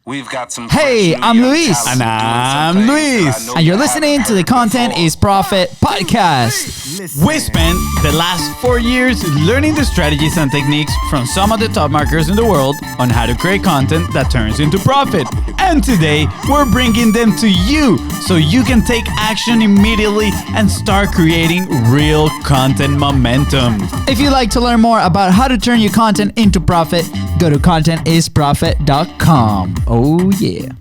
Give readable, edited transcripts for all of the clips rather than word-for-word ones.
We've got some. Hey, I'm Luis. And I'm Luis. And you're listening to the Content is Profit podcast. We spent the last 4 years learning the strategies and techniques from some of the top marketers in the world on how to create content that turns into profit. And today, we're bringing them to you so you can take action immediately and start creating real content momentum. If you'd like to learn more about how to turn your content into profit, go to contentisprofit.com. Oh, yeah.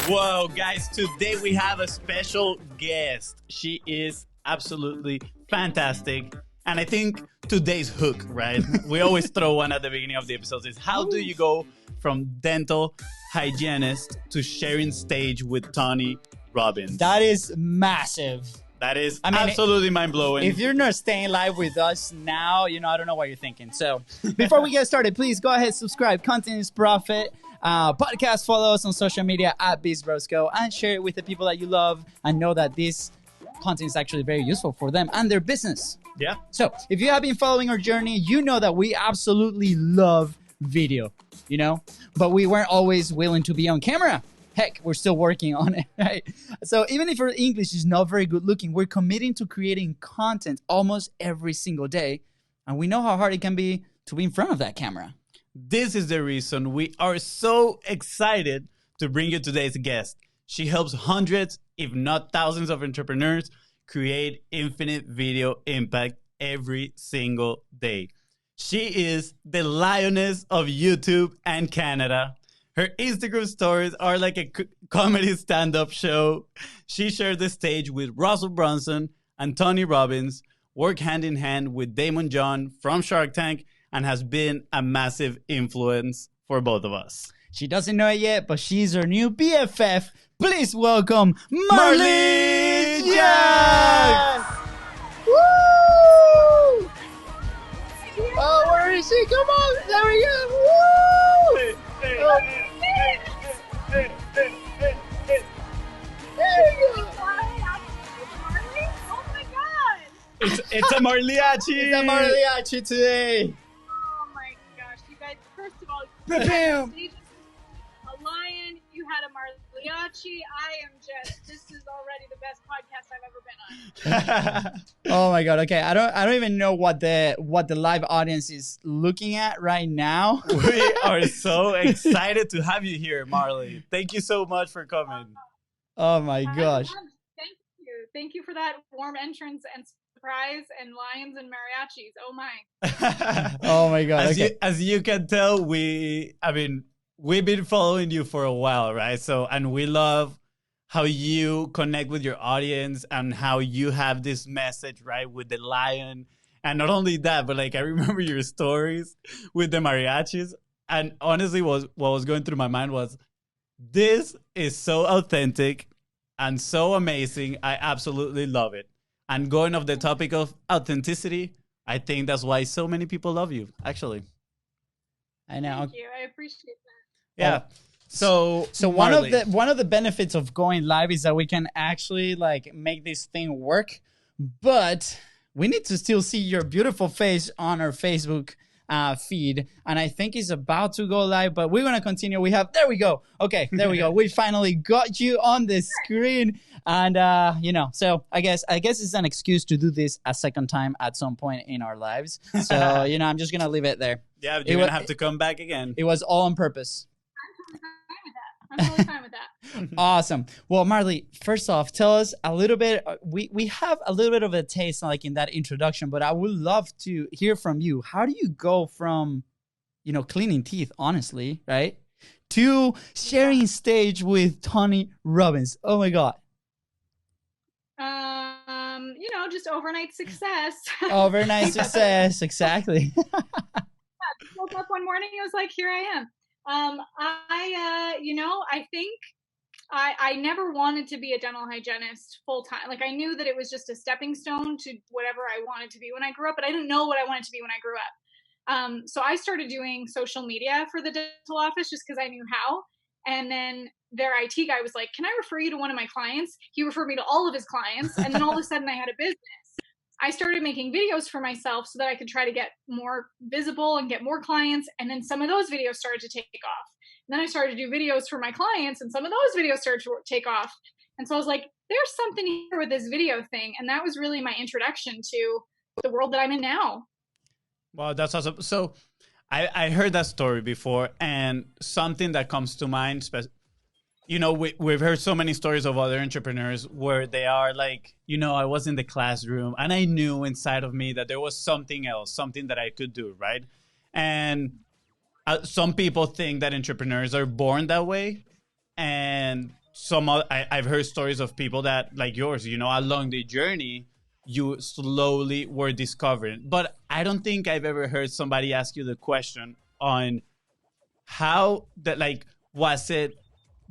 Whoa, guys, today we have a special guest. She is absolutely fantastic. And I think today's hook, right? We always throw one at the beginning of the episodes is how do you go from dental hygienist to sharing stage with Tony Robbins? That is massive. That is absolutely mind-blowing. If you're not staying live with us now, I don't know what you're thinking. So before we get started, please go ahead, subscribe. Content is Profit. Podcast, follow us on social media at BIZBROS and share it with the people that you love and know that this content is actually very useful for them and their business. Yeah. So if you have been following our journey, you know that we absolutely love video, but we weren't always willing to be on camera. Heck, we're still working on it, right? So even if our English is not very good looking, we're committing to creating content almost every single day. And we know how hard it can be to be in front of that camera. This is the reason we are so excited to bring you today's guest. She helps hundreds, if not thousands of entrepreneurs create infinite video impact every single day. She is the lioness of YouTube and Canada. Her Instagram stories are like a comedy stand-up show. She shared the stage with Russell Brunson and Tony Robbins, worked hand in hand with Damon John from Shark Tank, and has been a massive influence for both of us. She doesn't know it yet, but she's her new BFF. Please welcome Marley Jaxx! Woo! Oh, where is she? Come on! There we go! Woo! It's a mariachi! It's a mariachi today! Oh my gosh, you guys, first of all, Bam! a lion, you had a mariachi. This is already the best podcast I've ever been on. Oh my god, okay. I don't even know what the live audience is looking at right now. We are so excited to have you here, Marley. Thank you so much for coming. Oh my gosh. Thank you. Thank you for that warm entrance and surprise and lions and mariachis. Oh my. Oh my god. As you can tell, we've been following you for a while, right? And we love how you connect with your audience and how you have this message, right, with the lion. And not only that, but I remember your stories with the mariachis. And honestly, what was going through my mind was, this is so authentic and so amazing. I absolutely love it. And going off the topic of authenticity, I think that's why so many people love you, actually. I know. Thank you. I appreciate that. Yeah. So one Marley, of the benefits of going live is that we can actually make this thing work, but we need to still see your beautiful face on our Facebook feed, and I think it's about to go live, but we're gonna continue. There we go. Okay, there we go. We finally got you on the screen, and so I guess it's an excuse to do this a second time at some point in our lives. So I'm just gonna leave it there. Yeah, you're gonna have to come back again. It was all on purpose. I'm totally fine with that. Awesome. Well, Marley, first off, tell us a little bit. We have a little bit of a taste in that introduction, but I would love to hear from you. How do you go from, cleaning teeth, honestly, right, to sharing stage with Tony Robbins? Oh my God. Just overnight success. Overnight success, exactly. Woke up one morning, it was like, here I am. I think I never wanted to be a dental hygienist full time. I knew that it was just a stepping stone to whatever I wanted to be when I grew up, but I didn't know what I wanted to be when I grew up. So I started doing social media for the dental office just because I knew how. And then their IT guy was like, can I refer you to one of my clients? He referred me to all of his clients. And then all of a sudden I had a business. I started making videos for myself so that I could try to get more visible and get more clients. And then some of those videos started to take off. And then I started to do videos for my clients, and some of those videos started to take off. And so I was like, there's something here with this video thing. And that was really my introduction to the world that I'm in now. Wow, that's awesome. So I heard that story before, and something that comes to mind, you know, we've heard so many stories of other entrepreneurs where they are like, you know, I was in the classroom and I knew inside of me that there was something else, something that I could do, right? And some people think that entrepreneurs are born that way. And I've heard stories of people that, like yours, you know, along the journey, you slowly were discovering. But I don't think I've ever heard somebody ask you the question on how that, like, was it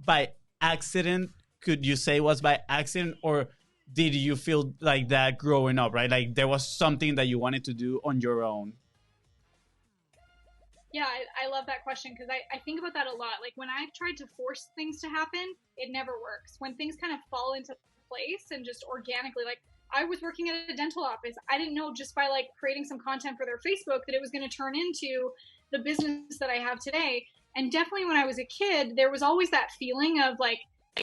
by accident? Could you say it was by accident, or did you feel like that growing up, right? Like there was something that you wanted to do on your own? Yeah, I love that question because I think about that a lot. Like when I've tried to force things to happen, it never works. When things kind of fall into place and just organically, like I was working at a dental office. I didn't know just by like creating some content for their Facebook that it was going to turn into the business that I have today. And definitely when I was a kid, there was always that feeling of like,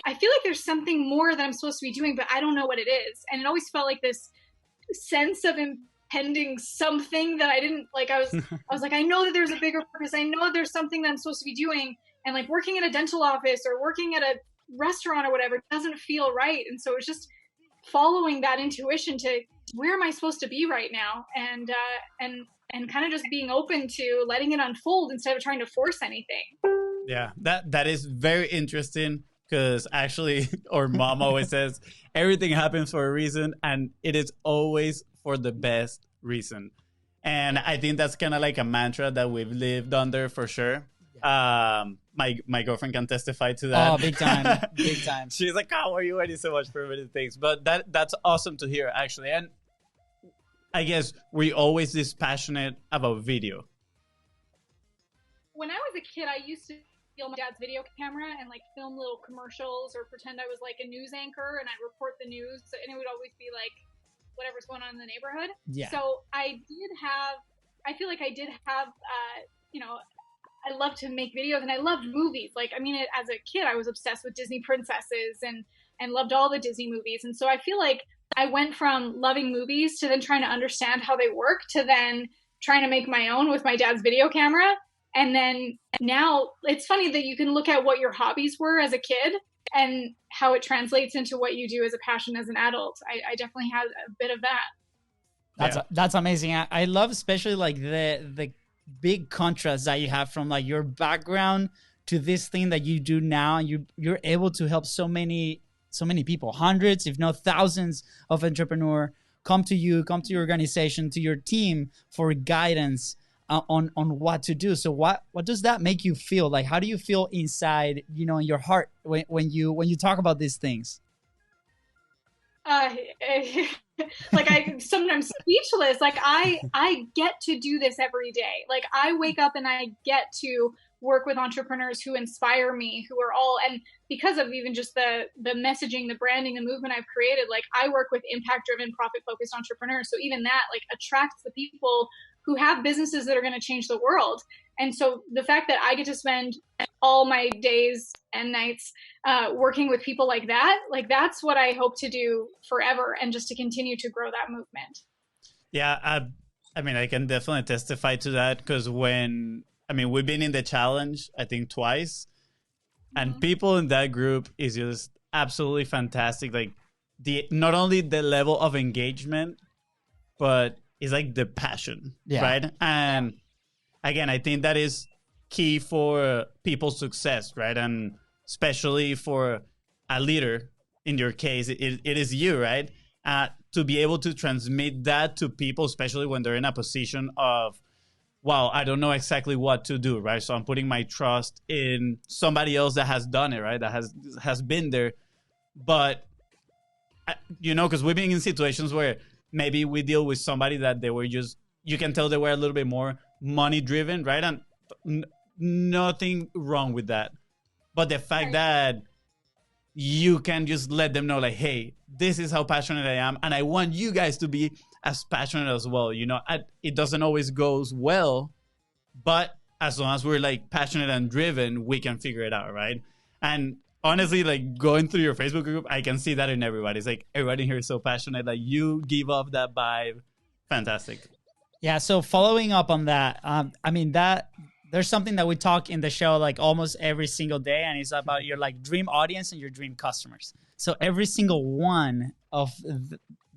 I feel like there's something more that I'm supposed to be doing, but I don't know what it is. And it always felt like this sense of impending something that I didn't like. I was like, I know that there's a bigger purpose. I know that there's something that I'm supposed to be doing. And like working at a dental office or working at a restaurant or whatever doesn't feel right. And so it's just following that intuition to where am I supposed to be right now? And kind of just being open to letting it unfold instead of trying to force anything. Yeah, that is very interesting because actually our mom always says everything happens for a reason and it is always for the best reason. And I think that's kind of like a mantra that we've lived under for sure. My girlfriend can testify to that. Oh, big time. Big time. She's like, how are you waiting so much for many things? But that's awesome to hear, actually. And I guess we always this passionate about video. When I was a kid, I used to steal my dad's video camera and like film little commercials or pretend I was like a news anchor and I'd report the news. And it would always be like whatever's going on in the neighborhood. Yeah. So I feel like I did have, I love to make videos and I loved movies. Like, I mean, as a kid, I was obsessed with Disney princesses and loved all the Disney movies. And so I feel like I went from loving movies to then trying to understand how they work to then trying to make my own with my dad's video camera. And then now it's funny that you can look at what your hobbies were as a kid and how it translates into what you do as a passion as an adult. I definitely had a bit of that. That's amazing. I love especially like the big contrast that you have from like your background to this thing that you do now. You're able to help so many people, hundreds, if not thousands of entrepreneurs come to your organization, to your team for guidance on what to do. So what does that make you feel? Like, how do you feel inside, in your heart when you talk about these things? Like I'm sometimes speechless. Like I get to do this every day. Like I wake up and I get to work with entrepreneurs who inspire me, who are all, and because of even just the messaging, the branding, the movement I've created, like I work with impact driven, profit focused entrepreneurs. So even that like attracts the people who have businesses that are going to change the world. And so the fact that I get to spend all my days and nights working with people like that, like that's what I hope to do forever and just to continue to grow that movement. Yeah, I mean, I can definitely testify to that because we've been in the challenge, I think twice, and people in that group is just absolutely fantastic. Like not only the level of engagement, but it's like the passion, right? And again, I think that is key for people's success, right? And especially for a leader, in your case, it is you, right? To be able to transmit that to people, especially when they're in a position of, wow, I don't know exactly what to do, right? So I'm putting my trust in somebody else that has done it, right? That has been there. But, because we've been in situations where maybe we deal with somebody that they were just, you can tell they were a little bit more money driven, right? And nothing wrong with that. But the fact that you can just let them know like, hey, this is how passionate I am. And I want you guys to be as passionate as well. You know, it doesn't always goes well, but as long as we're like passionate and driven, we can figure it out, right? And honestly, like going through your Facebook group, I can see that in everybody. It's like everybody here is so passionate. Like you give off that vibe. Fantastic. Yeah. So following up on that, I mean that there's something that we talk in the show like almost every single day, and it's about your like dream audience and your dream customers. So every single one of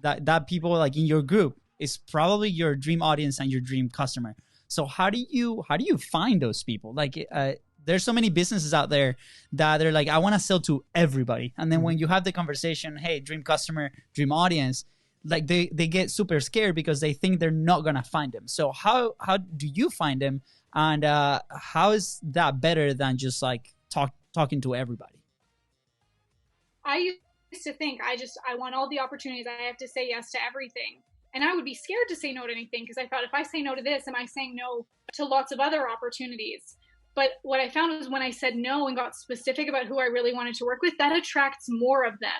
that people like in your group is probably your dream audience and your dream customer. So how do you find those people? Like there's so many businesses out there that they're like, I want to sell to everybody. And then when you have the conversation, hey, dream customer, dream audience, like they get super scared because they think they're not going to find them. So how do you find them? And how is that better than just like talking to everybody? I used to think I want all the opportunities. I have to say yes to everything. And I would be scared to say no to anything because I thought if I say no to this, am I saying no to lots of other opportunities? But what I found was when I said no and got specific about who I really wanted to work with, that attracts more of them.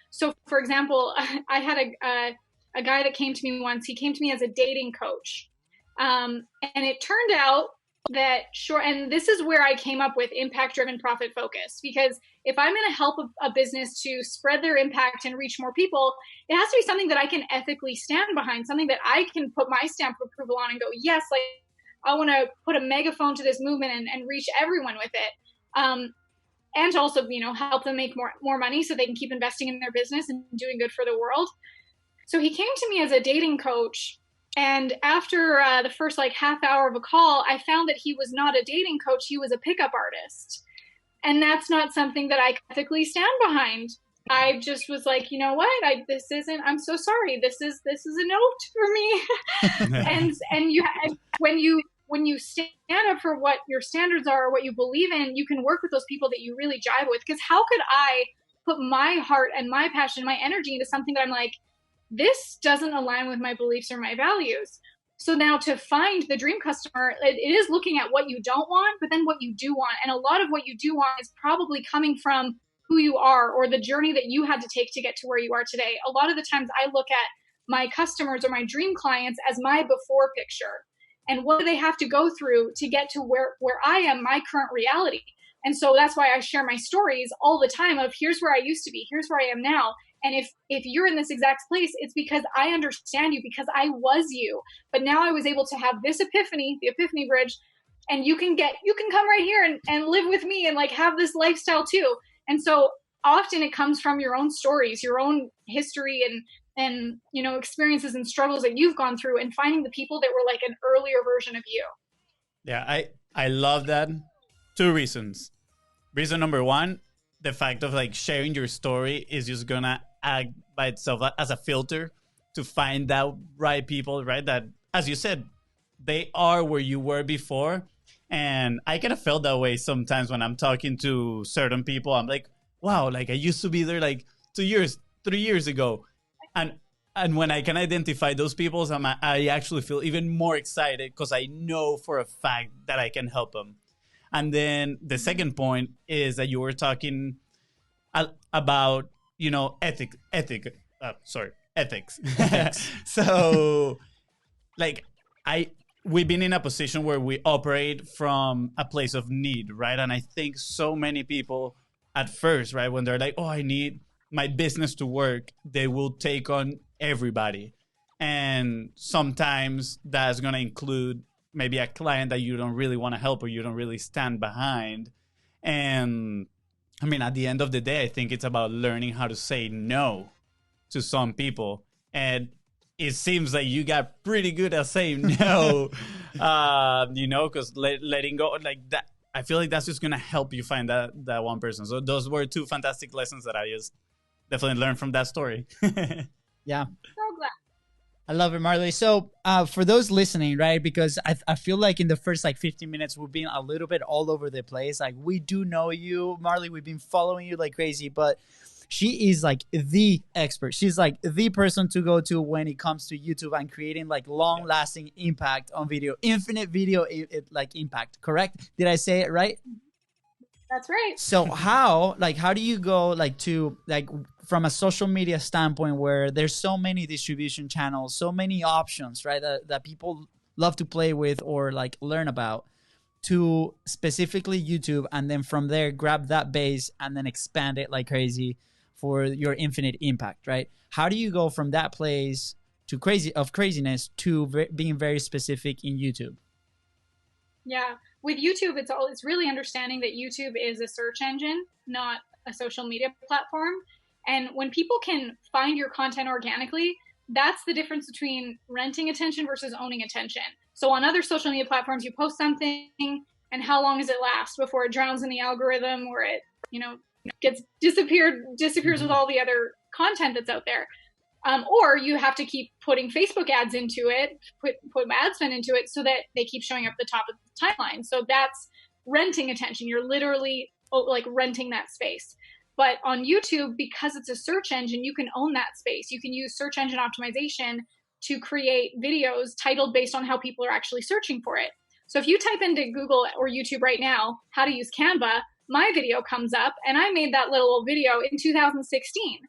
So, for example, I had a guy that came to me once. He came to me as a dating coach. And it turned out that, and this is where I came up with impact-driven profit focus, because if I'm going to help a business to spread their impact and reach more people, it has to be something that I can ethically stand behind, something that I can put my stamp of approval on and go, yes, like, I want to put a megaphone to this movement and reach everyone with it. And also, you know, help them make more money so they can keep investing in their business and doing good for the world. So he came to me as a dating coach. And after the first like half hour of a call, I found that he was not a dating coach. He was a pickup artist. And that's not something that I ethically stand behind. I just was like, you know what? I'm so sorry. This is a note for me. and when you stand up for what your standards are, or what you believe in, you can work with those people that you really jive with. Because how could I put my heart and my passion, my energy into something that I'm like, this doesn't align with my beliefs or my values? So now to find the dream customer, it is looking at what you don't want, but then what you do want. And a lot of what you do want is probably coming from who you are or the journey that you had to take to get to where you are today. A lot of the times I look at my customers or my dream clients as my before picture. And what do they have to go through to get to where I am, my current reality? And so that's why I share my stories all the time of here's where I used to be, here's where I am now. And if you're in this exact place, it's because I understand you, because I was you. But now I was able to have this epiphany, the epiphany bridge, and you can come right here and live with me and like have this lifestyle too. And so often it comes from your own stories, your own history and you know, experiences and struggles that you've gone through, and finding the people that were like an earlier version of you. Yeah, I love that. 2 reasons. Reason number 1, the fact of like sharing your story is just gonna act by itself as a filter to find that right people, right? That, as you said, they are where you were before. And I kind of felt that way sometimes when I'm talking to certain people. I'm like, wow, like I used to be there like 2 years, 3 years ago. And when I can identify those people, I actually feel even more excited because I know for a fact that I can help them. And then the second point is that you were talking about, you know, ethics. So, like, we've been in a position where we operate from a place of need, right? And I think so many people at first, right, when they're like, oh, I need my business to work, they will take on everybody. And sometimes that's going to include maybe a client that you don't really want to help or you don't really stand behind. And I mean, at the end of the day, I think it's about learning how to say no to some people. And it seems like you got pretty good at saying no, you know, because letting go like that, I feel like that's just going to help you find that one person. So those were 2 fantastic lessons that I just definitely learned from that story. Yeah. So glad. I love it, Marley. So for those listening, right, because I feel like in the first like 15 minutes, we've been a little bit all over the place. Like we do know you, Marley. We've been following you like crazy, but she is like the expert. She's like the person to go to when it comes to YouTube and creating like long-lasting impact on video, infinite video like impact. Correct? Did I say it right? That's right. So how do you go to from a social media standpoint where there's so many distribution channels, so many options, right? That people love to play with or like learn about, to specifically YouTube, and then from there grab that base and then expand it like crazy for your infinite impact, right? How do you go from that place to craziness to being very specific in YouTube? Yeah, with YouTube, it's really understanding that YouTube is a search engine, not a social media platform. And when people can find your content organically, that's the difference between renting attention versus owning attention. So on other social media platforms, you post something, and how long does it last before it drowns in the algorithm, or it, disappears with all the other content that's out there. Or you have to keep putting Facebook ads into it, put ad spend into it so that they keep showing up at the top of the timeline. So that's renting attention. You're literally like renting that space. But on YouTube, because it's a search engine, you can own that space. You can use search engine optimization to create videos titled based on how people are actually searching for it. So if you type into Google or YouTube right now, how to use Canva, my video comes up, and I made that little video in 2016.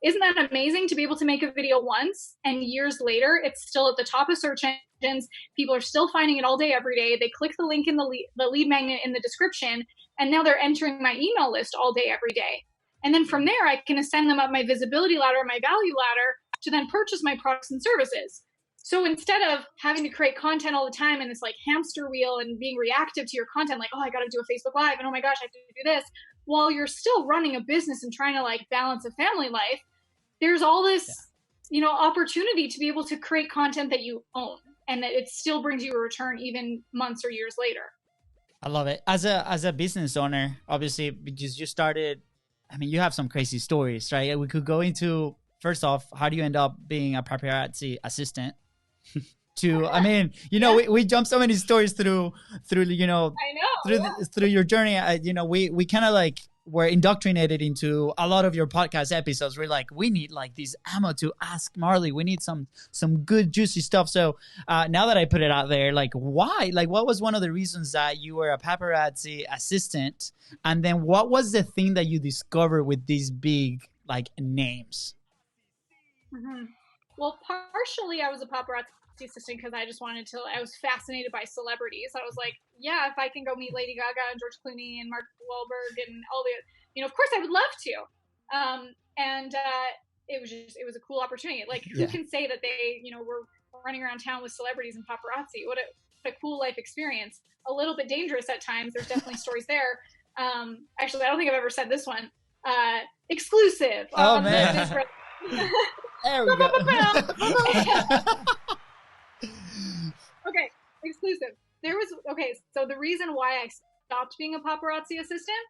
Isn't that amazing to be able to make a video once and years later, it's still at the top of search engines. People are still finding it all day, every day. They click the link in the lead magnet in the description, and now they're entering my email list all day, every day. And then from there, I can ascend them up my visibility ladder, my value ladder, to then purchase my products and services. So instead of having to create content all the time in this like hamster wheel and being reactive to your content, like, oh, I got to do a Facebook Live, and oh my gosh, I have to do this, while you're still running a business and trying to like balance a family life, there's all this, opportunity to be able to create content that you own and that it still brings you a return even months or years later. I love it. As a business owner, obviously, because you started, you have some crazy stories, right? We could go into, first off, how do you end up being a paparazzi assistant? We jumped so many stories through I know through your journey. We kind of like were indoctrinated into a lot of your podcast episodes. We're like, we need like this ammo to ask Marley. We need some good juicy stuff. So now that I put it out there, like, why? Like, what was one of the reasons that you were a paparazzi assistant? And then what was the thing that you discovered with these big like names? Mm-hmm. Well, partially I was a paparazzi assistant because I was fascinated by celebrities. I was like, yeah, if I can go meet Lady Gaga and George Clooney and Mark Wahlberg and all the, of course I would love to. It was a cool opportunity. Like, who can say that they, were running around town with celebrities and paparazzi? What a cool life experience. A little bit dangerous at times. There's definitely stories there. Actually, I don't think I've ever said this one. Exclusive. Oh, man. There we go. Okay, exclusive. So the reason why I stopped being a paparazzi assistant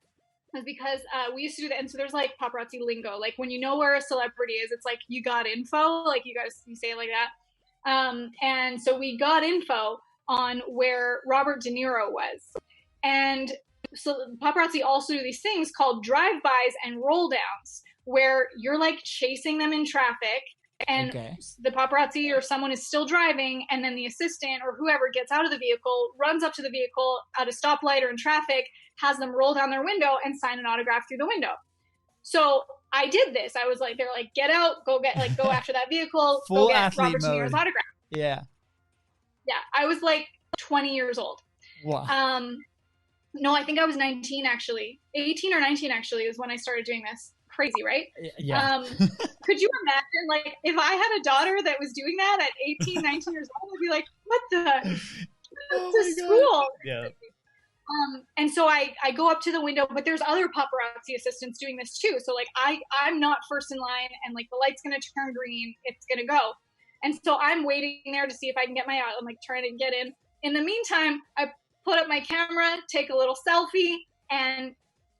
was because we used to do that. And so there's like paparazzi lingo. Like when you know where a celebrity is, it's like you got info. Like you say it like that. And so we got info on where Robert De Niro was. And so paparazzi also do these things called drive-bys and roll-downs, where you're like chasing them in traffic, and the paparazzi or someone is still driving, and then the assistant or whoever gets out of the vehicle, runs up to the vehicle at a stoplight or in traffic, has them roll down their window and sign an autograph through the window. So I did this. I was like, they're like, get out, go after that vehicle, full go get athlete Robert De Niro's mode. autograph. Yeah. Yeah. I was like 20 years old. Wow. No, I think I was 19 actually. 18 or 19 actually is when I started doing this. Crazy, right? Yeah. Could you imagine, like, if I had a daughter that was doing that at 18, 19 years old, I'd be like, what the? To school. Yeah. And so I go up to the window, but there's other paparazzi assistants doing this too. So like I'm not first in line, and like the light's gonna turn green, it's gonna go. And so I'm waiting there to see if I can get I'm like trying to get in. In the meantime, I put up my camera, take a little selfie, and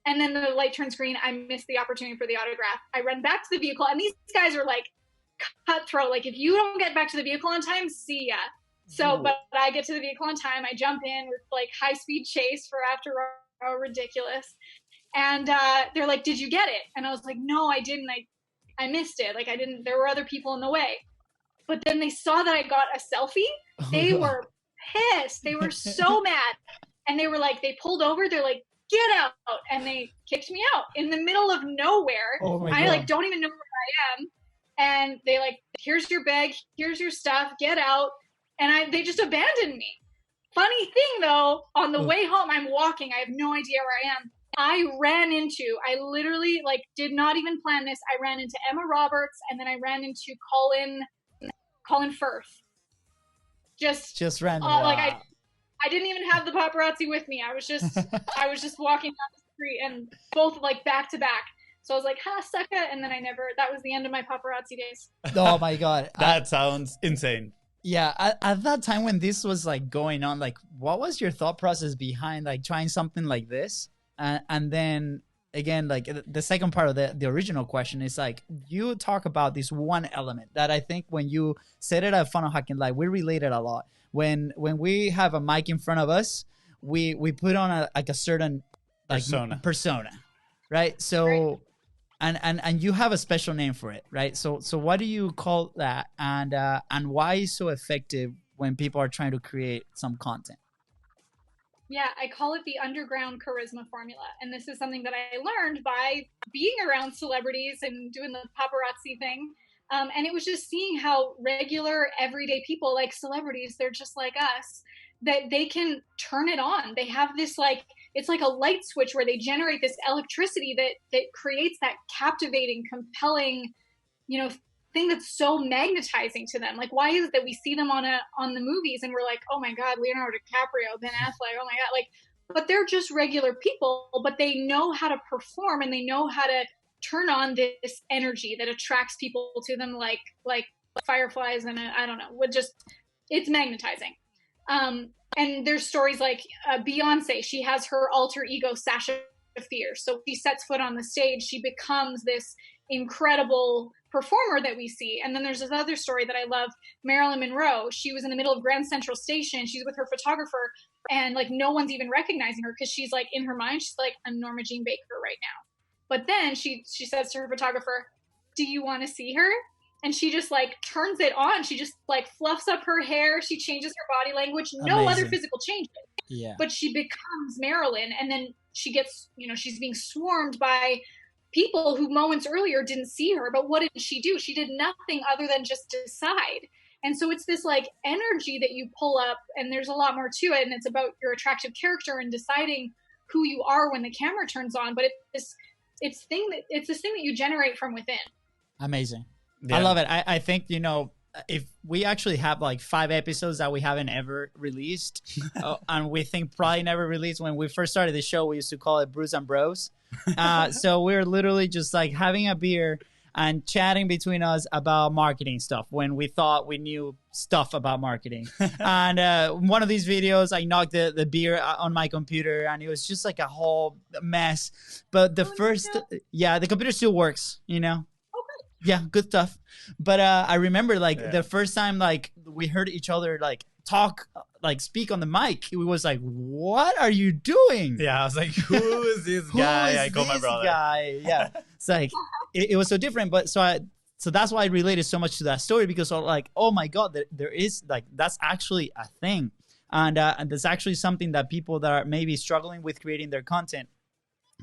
then the light turns green. I miss the opportunity for the autograph. I run back to the vehicle, and these guys are like cutthroat. Like, if you don't get back to the vehicle on time, see ya. So, but I get to the vehicle on time. I jump in with like high speed chase for after ridiculous. And they're like, did you get it? And I was like, no, I didn't. I missed it. Like, I didn't, there were other people in the way. But then they saw that I got a selfie. They were pissed. They were so mad. And they were like, they pulled over. They're like, get out. And they kicked me out in the middle of nowhere. Oh my I God. like don't even know where I am. And they like, here's your bag, here's your stuff, get out. And they just abandoned me. Funny thing though, on the way home, I'm walking, I have no idea where I am. I literally like did not even plan this. I ran into Emma Roberts, and then I ran into Colin Firth. Just random. like I didn't even have the paparazzi with me. I was just walking down the street, and both like back to back. So I was like, ha, sucka, and then that was the end of my paparazzi days. Oh my God. That sounds insane. Yeah, at that time when this was like going on, like what was your thought process behind like trying something like this? And then again, like the second part of the original question is like, you talk about this one element that I think when you said it at Funnel Hacking Live, we related a lot. When we have a mic in front of us, we put on a certain like persona, right? So, right. And you have a special name for it, right? So what do you call that? And why is so effective when people are trying to create some content? Yeah, I call it the underground charisma formula. And this is something that I learned by being around celebrities and doing the paparazzi thing. And it was just seeing how regular, everyday people like celebrities, they're just like us, that they can turn it on. They have this like, it's like a light switch where they generate this electricity that creates that captivating, compelling, you know, thing that's so magnetizing to them. Like, why is it that we see them on the movies and we're like, oh my God, Leonardo DiCaprio, Ben Affleck, oh my God, like, but they're just regular people, but they know how to perform and they know how to turn on this energy that attracts people to them like fireflies, and I don't know, it's magnetizing. And there's stories like Beyonce, she has her alter ego, Sasha Fierce. So she sets foot on the stage, she becomes this incredible performer that we see. And then there's this other story that I love, Marilyn Monroe. She was in the middle of Grand Central Station. She's with her photographer, and like no one's even recognizing her because she's like in her mind, she's like, I'm Norma Jean Baker right now. But then she says to her photographer, do you want to see her? And she just like turns it on. She just like fluffs up her hair. She changes her body language. No Amazing. other physical changes. Yeah. But she becomes Marilyn. And then she gets, she's being swarmed by people who moments earlier didn't see her. But what did she do? She did nothing other than just decide. And so it's this like energy that you pull up, and there's a lot more to it. And it's about your attractive character and deciding who you are when the camera turns on. But it's this thing that you generate from within. Amazing. Yeah. I love it. I think, if we actually have like 5 episodes that we haven't ever released, and we think probably never released. When we first started the show, we used to call it Brews and Bros. So we're literally just like having a beer and chatting between us about marketing stuff when we thought we knew stuff about marketing. And one of these videos, I knocked the beer on my computer, and it was just like a whole mess. But the computer still works, Yeah, good stuff. But I remember the first time like we heard each other like talk, like speak on the mic, it was like, what are you doing? Yeah, I was like, who is this guy? I call my brother. Yeah, it's like it was so different. But so that's why I related so much to that story, because I'm like, oh my God, there is like, that's actually a thing, and that's actually something that people that are maybe struggling with creating their content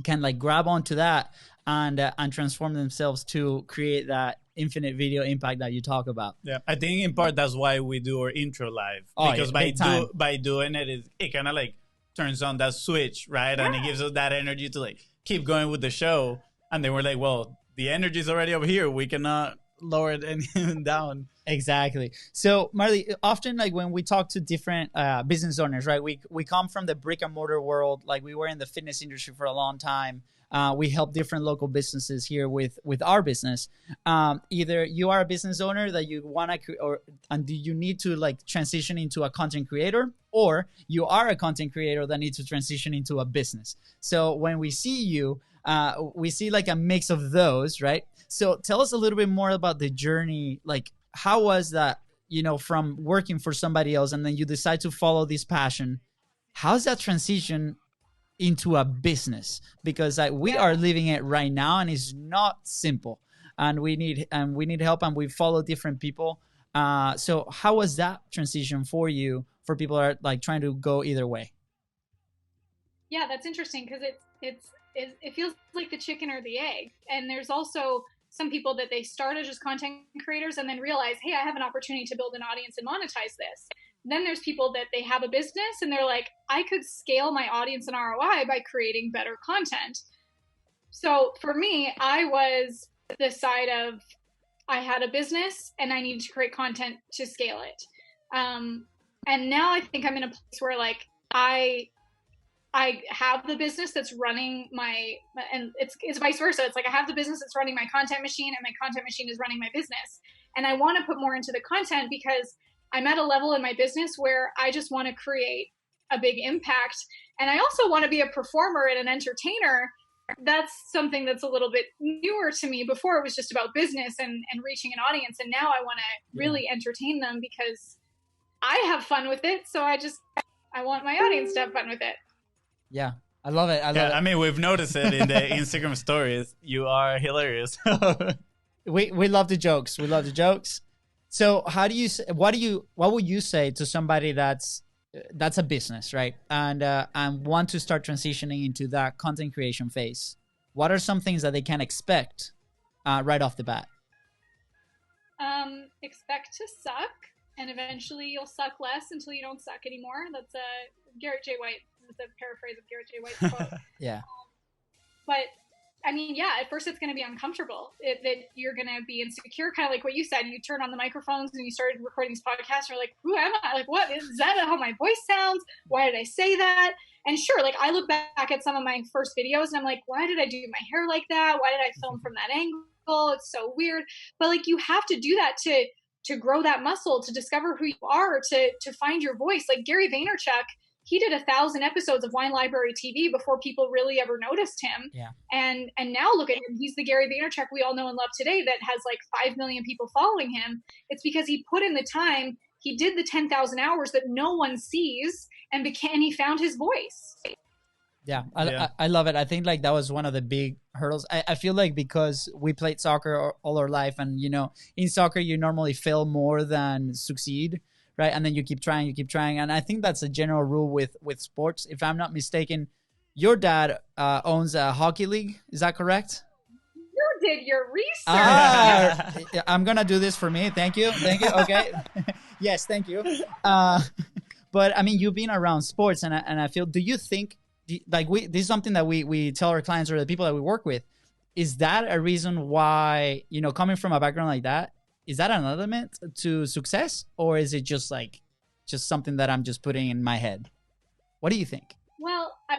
can like grab onto that and transform themselves to create that infinite video impact that you talk about. Yeah, I think in part that's why we do our intro live, because by doing it, it kind of like turns on that switch, right? And it gives us that energy to like keep going with the show. And then we're like, well, the energy is already over here. We cannot lower it any down. Exactly. So Marley, often like when we talk to different business owners, right? We come from the brick and mortar world. Like we were in the fitness industry for a long time. We help different local businesses here with our business. Either you are a business owner that you want to, and do you need to like transition into a content creator, or you are a content creator that needs to transition into a business. So when we see you, we see like a mix of those, right? So tell us a little bit more about the journey. Like, how was that, from working for somebody else and then you decide to follow this passion? How's that transition into a business? Because we are living it right now, and it's not simple, and we need help, and we follow different people. So how was that transition for you, for people that are like trying to go either way? Yeah, that's interesting because it feels like the chicken or the egg. And there's also some people that they start as just content creators and then realize, hey, I have an opportunity to build an audience and monetize this. Then there's people that they have a business and they're like, I could scale my audience and ROI by creating better content. So for me, I was the side of I had a business and I needed to create content to scale it. And now I think I'm in a place where like I have the business that's running and it's vice versa. It's like I have the business that's running my content machine and my content machine is running my business. And I want to put more into the content because I'm at a level in my business where I just want to create a big impact. And I also want to be a performer and an entertainer. That's something that's a little bit newer to me. Before it was just about business and reaching an audience. And now I want to really entertain them because I have fun with it. So I want my audience to have fun with it. Yeah, I love it. I mean, we've noticed it in the Instagram stories. You are hilarious. We love the jokes. We love the jokes. So how do you, what would you say to somebody that's a business, right? And want to start transitioning into that content creation phase? What are some things that they can expect right off the bat? Expect to suck, and eventually you'll suck less until you don't suck anymore. That's Garrett J. White. That's a paraphrase of Garrett J. White's quote. Yeah. But I mean, yeah, at first it's going to be uncomfortable. That you're going to be insecure, kind of like what you said. You turn on the microphones and you started recording these podcasts. You're like, who am I? Like, what is that? How my voice sounds? Why did I say that? And sure, like I look back at some of my first videos and I'm like, why did I do my hair like that? Why did I film from that angle? It's so weird. But like, you have to do that to grow that muscle, to discover who you are, to find your voice. Like Gary Vaynerchuk, he did 1,000 episodes of Wine Library TV before people really ever noticed him. Yeah. And now look at him. He's the Gary Vaynerchuk we all know and love today that has like 5 million people following him. It's because he put in the time. He did the 10,000 hours that no one sees and he found his voice. Yeah, I love it. I think like that was one of the big hurdles. I feel like because we played soccer all our life and, you know, in soccer, you normally fail more than succeed. Right. And then you keep trying. And I think that's a general rule with sports. If I'm not mistaken, your dad owns a hockey league. Is that correct? You did your research. I'm going to do this for me. Thank you. Okay. Yes, thank you. But I mean, you've been around sports and I feel, do you think like this is something that we tell our clients or the people that we work with, is that a reason why, you know, coming from a background like that, is that an element to success, or is it just something that I'm just putting in my head? What do you think? Well, I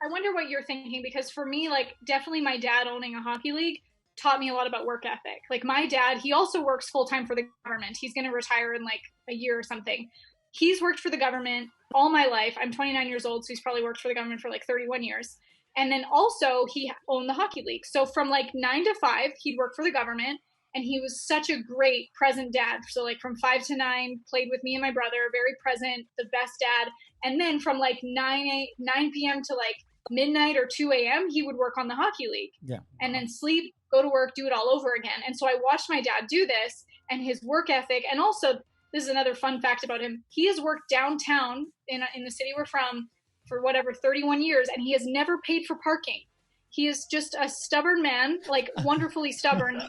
wonder what you're thinking, because for me, like definitely my dad owning a hockey league taught me a lot about work ethic. Like my dad, he also works full time for the government. He's going to retire in like a year or something. He's worked for the government all my life. I'm 29 years old, so he's probably worked for the government for like 31 years. And then also he owned the hockey league. So from like 9 to 5, he'd work for the government. And he was such a great present dad. So like from 5 to 9, played with me and my brother, very present, the best dad. And then from like 9 p.m. to like midnight or 2 a.m., he would work on the hockey league. Yeah. And then sleep, go to work, do it all over again. And so I watched my dad do this and his work ethic. And also, this is another fun fact about him. He has worked downtown in the city we're from for 31 years, and he has never paid for parking. He is just a stubborn man, like wonderfully stubborn.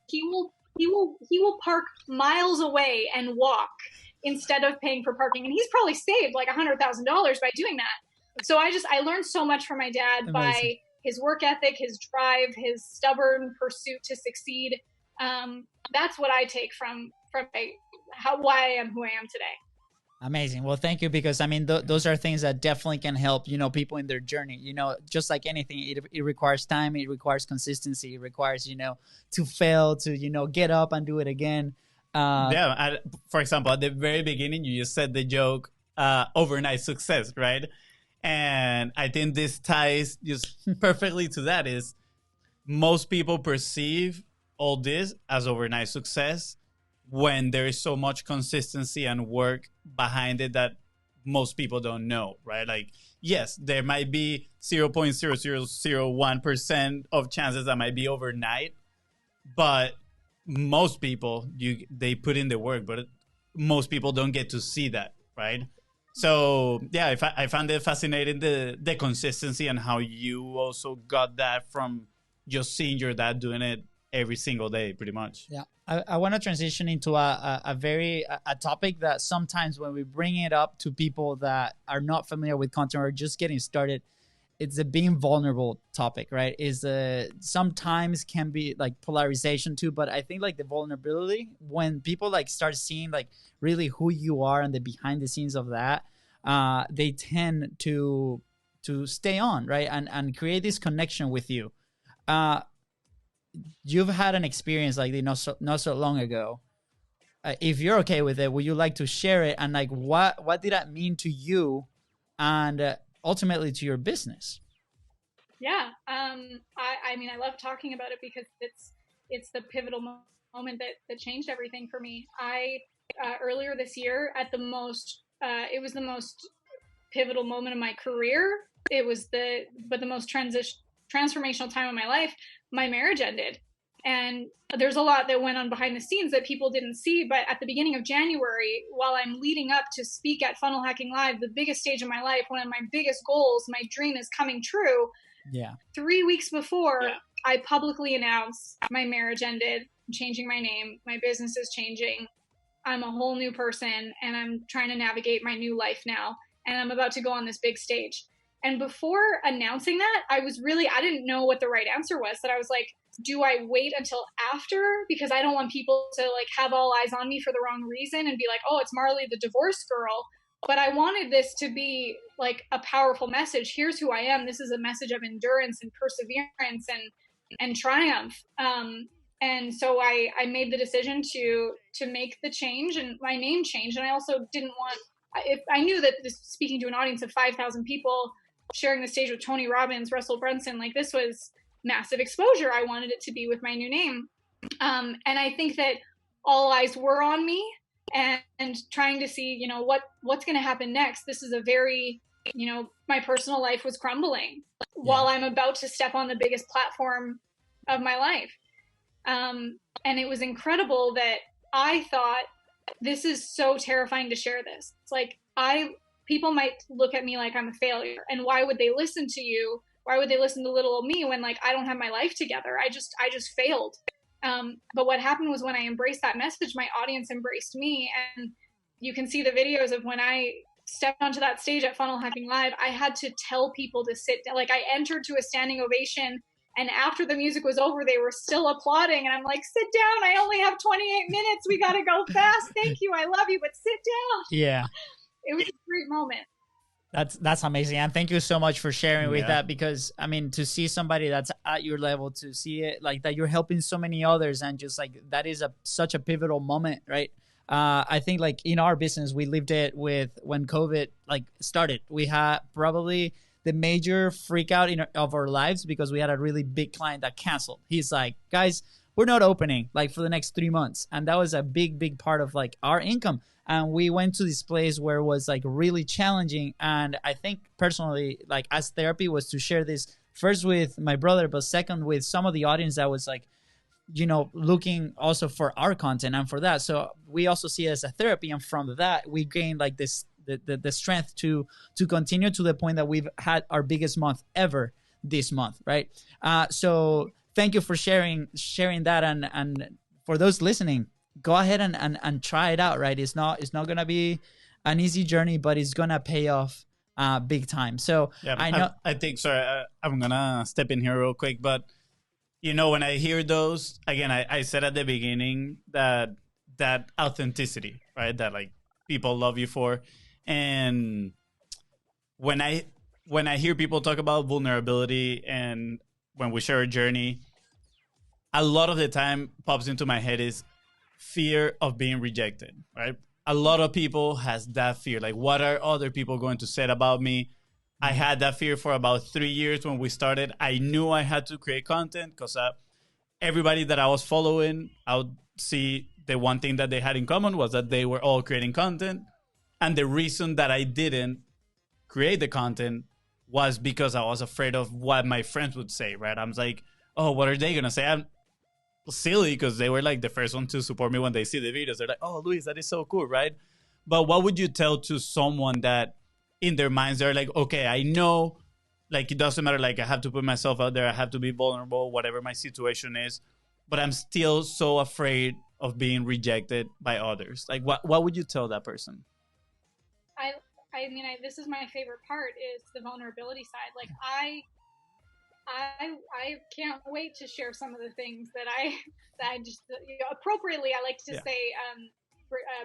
He will park miles away and walk instead of paying for parking. And he's probably saved like $100,000 by doing that. So I learned so much from my dad. Amazing. By his work ethic, his drive, his stubborn pursuit to succeed. That's what I take from why I am who I am today. Amazing. Well, thank you, because I mean, those are things that definitely can help, you know, people in their journey. You know, just like anything, it requires time, it requires consistency, it requires, you know, to fail, to, you know, get up and do it again. For example, at the very beginning, you just said the joke, overnight success, right? And I think this ties just perfectly to that. Is most people perceive all this as overnight success when there is so much consistency and work behind it that most people don't know, right? Like, yes, there might be 0.0001% of chances that might be overnight, but most people, they put in the work, but most people don't get to see that, right? So yeah, I found it fascinating the consistency and how you also got that from just seeing your dad doing it every single day, pretty much. Yeah, I want to transition into a topic that sometimes when we bring it up to people that are not familiar with content or just getting started, it's a being vulnerable topic, right? Is sometimes can be like polarization too, but I think like the vulnerability, when people like start seeing like really who you are and the behind the scenes of that, they tend to stay on, right? And create this connection with you. You've had an experience like this not so long ago. If you're okay with it, would you like to share it? And like, what did that mean to you and ultimately to your business? Yeah. I mean, I love talking about it because it's the pivotal moment that changed everything for me. Earlier this year at the most, it was the most pivotal moment of my career. It was the most transformational time of my life. My marriage ended. And there's a lot that went on behind the scenes that people didn't see. But at the beginning of January, while I'm leading up to speak at Funnel Hacking Live, the biggest stage of my life, one of my biggest goals, my dream is coming true. Yeah. 3 weeks before, I publicly announced my marriage ended, I'm changing my name, my business is changing. I'm a whole new person and I'm trying to navigate my new life now. And I'm about to go on this big stage. And before announcing that, I didn't know what the right answer was. That I was like, do I wait until after? Because I don't want people to like have all eyes on me for the wrong reason and be like, oh, it's Marley, the divorce girl. But I wanted this to be like a powerful message. Here's who I am. This is a message of endurance and perseverance and triumph. And so I made the decision to make the change, and my name changed. And I also didn't want, if I knew that speaking to an audience of 5,000 people, sharing the stage with Tony Robbins, Russell Brunson, like this was massive exposure. I wanted it to be with my new name. And I think that all eyes were on me and trying to see, what's going to happen next. This is a very, my personal life was crumbling while I'm about to step on the biggest platform of my life. And it was incredible that I thought, this is so terrifying to share this. It's like, people might look at me like I'm a failure. And why would they listen to you? Why would they listen to little old me when like I don't have my life together? I just failed. But what happened was when I embraced that message, my audience embraced me. And you can see the videos of when I stepped onto that stage at Funnel Hacking Live, I had to tell people to sit down. Like I entered to a standing ovation, and after the music was over, they were still applauding. And I'm like, sit down. I only have 28 minutes. We got to go fast. Thank you. I love you, but sit down. Yeah. It was a great moment. That's amazing. And thank you so much for sharing with that, because I mean, to see somebody that's at your level, to see it like that, you're helping so many others, and just like that is such a pivotal moment, right? I think like in our business, we lived it with when COVID like started. We had probably the major freak out of our lives because we had a really big client that canceled. He's like, guys, we're not opening like for the next 3 months. And that was a big part of like our income. And we went to this place where it was like really challenging. And I think personally, like as therapy, was to share this first with my brother, but second with some of the audience that was like, looking also for our content and for that. So we also see it as a therapy. And from that, we gained like the strength to continue to the point that we've had our biggest month ever this month, right? So thank you for sharing that. And for those listening, go ahead and try it out, right? It's not going to be an easy journey, but it's going to pay off big time. So yeah, I think, sorry, I'm going to step in here real quick, but when I hear those, again, I said at the beginning that authenticity, right? That like people love you for. And when I hear people talk about vulnerability and when we share a journey, a lot of the time pops into my head is fear of being rejected, right? A lot of people has that fear. Like, what are other people going to say about me? I had that fear for about 3 years when we started. I knew I had to create content because everybody that I was following, I would see the one thing that they had in common was that they were all creating content. And the reason that I didn't create the content was because I was afraid of what my friends would say, right? I was like, oh, what are they going to say? I'm silly because they were like the first one to support me when they see the videos. They're like, oh, Luis, that is so cool, right? But what would you tell to someone that in their minds, they're like, okay, I know, like, it doesn't matter. Like, I have to put myself out there. I have to be vulnerable, whatever my situation is. But I'm still so afraid of being rejected by others. Like, what would you tell that person? I mean, this is my favorite part is the vulnerability side. Like, I can't wait to share some of the things that I just, you know, appropriately, I like to say,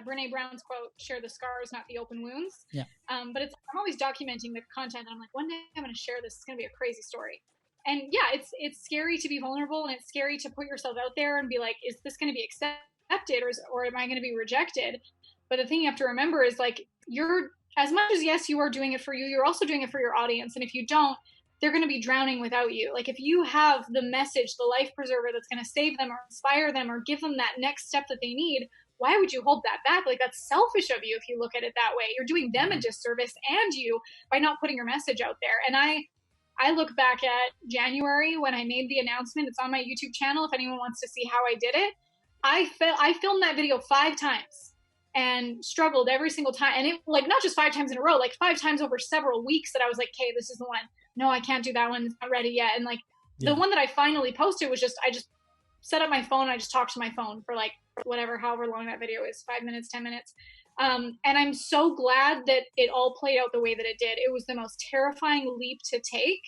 Brene Brown's quote, share the scars, not the open wounds. Yeah. But I'm always documenting the content. I'm like, one day I'm going to share this. It's going to be a crazy story. And yeah, it's scary to be vulnerable, and it's scary to put yourself out there and be like, is this going to be accepted or am I going to be rejected? But the thing you have to remember is, like, you're, as much as yes, you are doing it for you, you're also doing it for your audience. And if you don't, they're going to be drowning without you. Like, if you have the message, the life preserver that's going to save them or inspire them or give them that next step that they need, why would you hold that back? Like, that's selfish of you if you look at it that way. You're doing them a disservice and you by not putting your message out there. And I look back at January when I made the announcement. It's on my YouTube channel if anyone wants to see how I did it. I filmed that video 5 times and struggled every single time. And it, like, not just 5 times in a row, like 5 times over several weeks that I was like, okay, this is the one. No, I can't do that one. It's not ready yet. And like the one that I finally posted was I just set up my phone. And I just talked to my phone for like however long that video is, 5 minutes, 10 minutes. And I'm so glad that it all played out the way that it did. It was the most terrifying leap to take,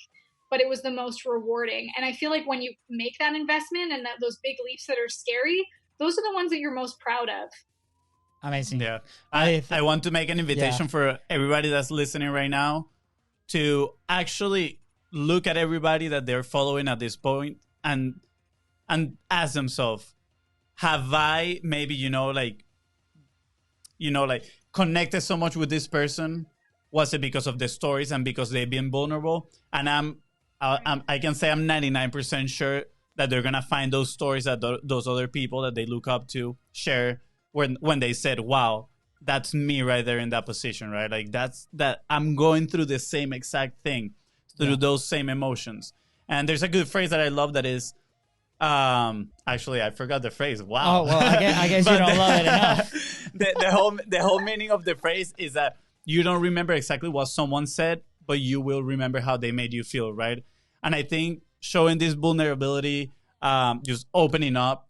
but it was the most rewarding. And I feel like when you make that investment and those big leaps that are scary, those are the ones that you're most proud of. Amazing. Yeah. I want to make an invitation for everybody that's listening right now to actually look at everybody that they're following at this point and ask themselves, have I maybe, like connected so much with this person? Was it because of the stories and because they've been vulnerable? And I can say I'm 99% sure that they're going to find those stories that those other people that they look up to share when they said, wow, that's me right there in that position, right? Like that I'm going through the same exact thing, through those same emotions. And there's a good phrase that I love that is, actually, I forgot the phrase. Wow. Oh, well, I guess you don't love it enough. the whole meaning of the phrase is that you don't remember exactly what someone said, but you will remember how they made you feel, right? And I think showing this vulnerability, just opening up,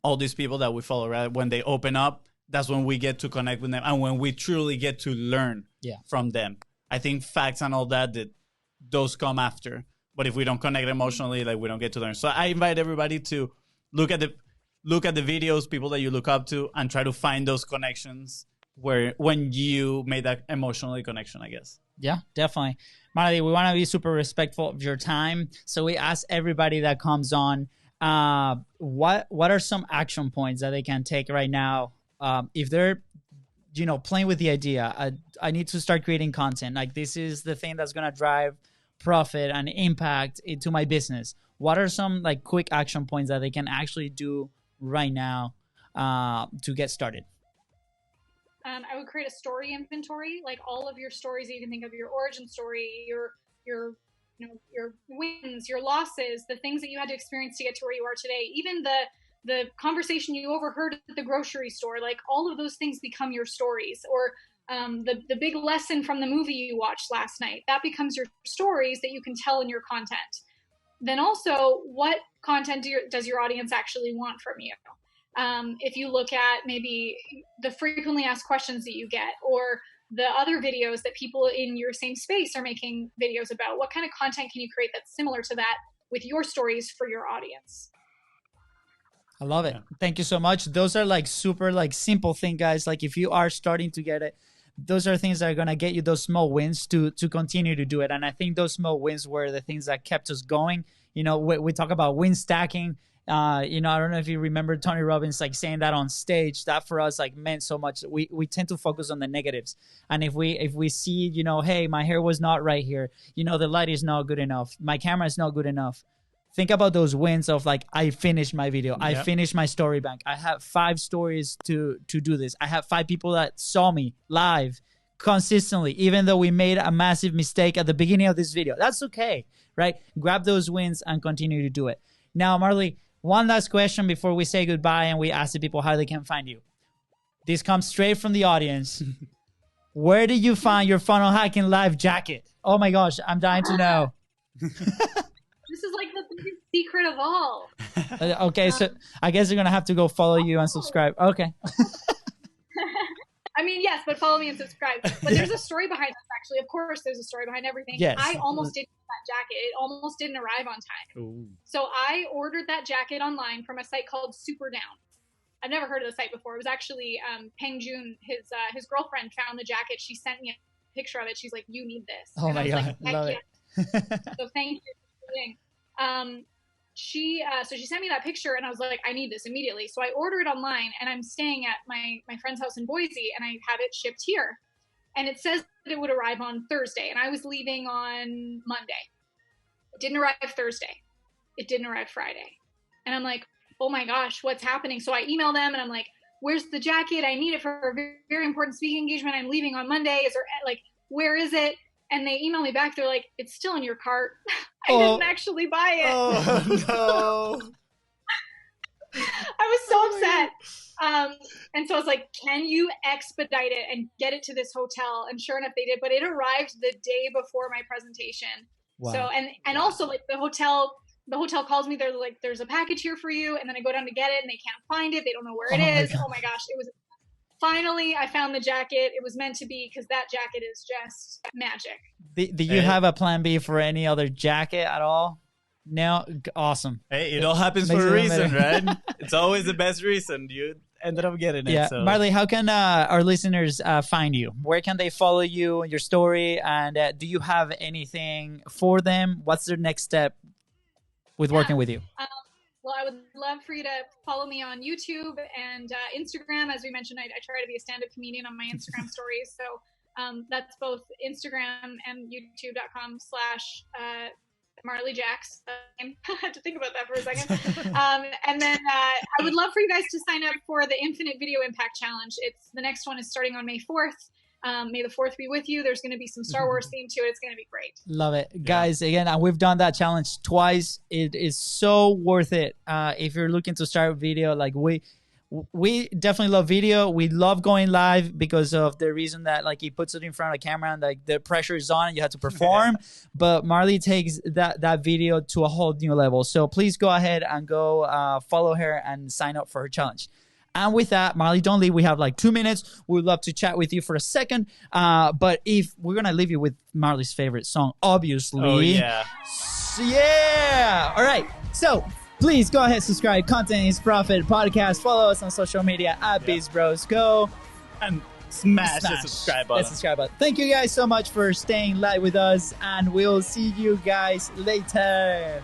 all these people that we follow, right? When they open up, that's when we get to connect with them and when we truly get to learn from them. I think facts and all that those come after. But if we don't connect emotionally, like, we don't get to learn. So I invite everybody to look at the videos, people that you look up to, and try to find those connections when you made that emotional connection, I guess. Yeah, definitely. Marley, we want to be super respectful of your time. So we ask everybody that comes on, what are some action points that they can take right now? If they're, playing with the idea, I need to start creating content. Like, this is the thing that's going to drive profit and impact into my business. What are some like quick action points that they can actually do right now to get started? I would create a story inventory, like all of your stories that you can think of, your origin story, your wins, your losses, the things that you had to experience to get to where you are today, even the conversation you overheard at the grocery store, like all of those things become your stories. Or the big lesson from the movie you watched last night, that becomes your stories that you can tell in your content. Then also, what content does your audience actually want from you? If you look at maybe the frequently asked questions that you get, or the other videos that people in your same space are making videos about, what kind of content can you create that's similar to that with your stories for your audience? I love it. Thank you so much. Those are like super like simple thing, guys. Like, if you are starting to get it, those are things that are going to get you those small wins to continue to do it. And I think those small wins were the things that kept us going. We talk about win stacking. I don't know if you remember Tony Robbins like saying that on stage. That for us like meant so much. We tend to focus on the negatives. And if we see, hey, my hair was not right here, the light is not good enough, my camera is not good enough, think about those wins of like, I finished my video. I finished my story bank. I have 5 stories to do this. I have 5 people that saw me live consistently, even though we made a massive mistake at the beginning of this video. That's okay, right? Grab those wins and continue to do it. Now, Marley, one last question before we say goodbye and we ask the people how they can find you. This comes straight from the audience. Where did you find your funnel hacking live jacket? Oh my gosh, I'm dying to know. This is like the biggest secret of all. Okay, so I guess you're gonna have to go follow you and subscribe. Okay. I mean, yes, but follow me and subscribe. But there's a story behind this, actually. Of course, there's a story behind everything. Yes. I almost didn't get that jacket. It almost didn't arrive on time. Ooh. So I ordered that jacket online from a site called Super Down. I've never heard of the site before. It was actually Peng Jun, his girlfriend, found the jacket. She sent me a picture of it. She's like, "You need this." Oh and my I was God, like, love yeah. it. So thank you for doing. She sent me that picture, and I was like, I need this immediately. So I order it online, and I'm staying at my friend's house in Boise, and I have it shipped here. And it says that it would arrive on Thursday, and I was leaving on Monday. It didn't arrive Thursday. It didn't arrive Friday. And I'm like, oh my gosh, what's happening? So I email them, and I'm like, where's the jacket? I need it for a very, very important speaking engagement. I'm leaving on Monday. Is there, like, where is it? And they email me back. They're like, it's still in your cart. I didn't actually buy it. Oh, no. I was so upset. And so I was like, can you expedite it and get it to this hotel? And sure enough, they did. But it arrived the day before my presentation. Wow. So, and also, like, the hotel calls me. They're like, there's a package here for you. And then I go down to get it, and they can't find it. They don't know where it is. Oh my gosh. It was finally, I found the jacket. It was meant to be, because that jacket is just magic. Do you have a plan B for any other jacket at all? No? Awesome. Hey, it all happens Makes for a it reason, better. right? It's always the best reason. You ended up getting it. Yeah. So. Marley, how can our listeners find you? Where can they follow you, your story? And do you have anything for them? What's their next step with working with you? Well, I would love for you to follow me on YouTube and Instagram. As we mentioned, I try to be a stand-up comedian on my Instagram stories. So that's both Instagram and YouTube.com/ Marley Jaxx. I had to think about that for a second. And then I would love for you guys to sign up for the Infinite Video Impact Challenge. The next one is starting on May 4th. May the 4th be with you. There's going to be some Star Wars theme to it. It's going to be great. Love it. Guys, again, and we've done that challenge twice. It is so worth it. If you're looking to start video, like we definitely love video. We love going live because of the reason that, like, he puts it in front of the camera and, like, the pressure is on and you have to perform. But Marley takes that video to a whole new level. So please go ahead and go follow her and sign up for her challenge. And with that, Marley, don't leave. We have like 2 minutes. We'd love to chat with you for a second. But if we're going to leave you with Marley's favorite song, obviously. Oh, yeah. Yeah. All right. So please go ahead, subscribe. Content is Profit Podcast. Follow us on social media at BIZBROS. Go and smash the subscribe button. The subscribe button. Thank you guys so much for staying live with us. And we'll see you guys later.